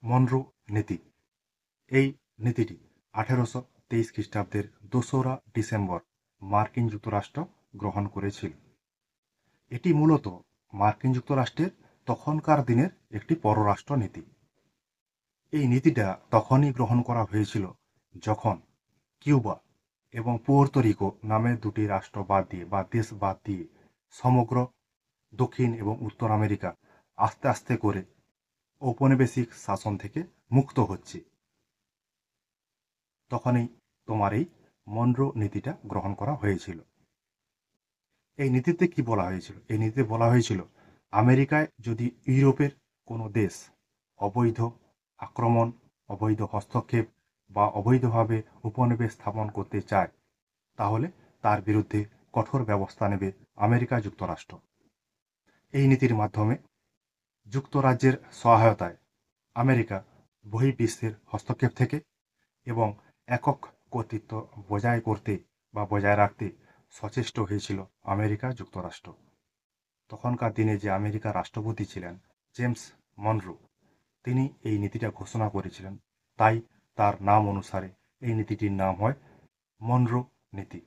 Munro নীতি। এই নীতিটি 1823 খ্রিস্টাব্দের 2রা ডিসেম্বর মার্কিন যুক্তরাষ্ট্র গ্রহণ করেছিল। এটি মূলত মার্কিন যুক্তরাষ্ট্রের তখনকার দিনের একটি পররাষ্ট্র নীতি। এই নীতিটা তখনই গ্রহণ করা হয়েছিল যখন কিউবা এবং পুয়ের্তো রিকো নামে দুটি রাষ্ট্র বাদ দিয়ে বা দেশ বাদ দিয়ে সমগ্র দক্ষিণ এবং উত্তর আমেরিকা আস্তে আস্তে করে ঔপনিবেশিক শাসন থেকে মুক্ত হচ্ছে। তখনই তোমার এই মনরো নীতিটা গ্রহণ করা হয়েছিল। এই নীতিতে কি বলা হয়েছিল? এই নীতিতে বলা হয়েছিল আমেরিকায় যদি ইউরোপের কোনো দেশ অবৈধ আক্রমণ, অবৈধ হস্তক্ষেপ বা অবৈধভাবে উপনিবেশ স্থাপন করতে চায়, তাহলে তার বিরুদ্ধে কঠোর ব্যবস্থা নেবে আমেরিকা যুক্তরাষ্ট্র। এই নীতির মাধ্যমে যুক্তরাজ্যের সহায়তায় আমেরিকা বহির্বিশ্বের হস্তক্ষেপ থেকে এবং একক কর্তৃত্ব বজায় করতে বা বজায় রাখতে সচেষ্ট হয়েছিল আমেরিকা যুক্তরাষ্ট্র। তখনকার দিনে যে আমেরিকার রাষ্ট্রপতি ছিলেন জেমস মনরো, তিনি এই নীতিটা ঘোষণা করেছিলেন। তাই তার নাম অনুসারে এই নীতিটির নাম হয় মনরো নীতি।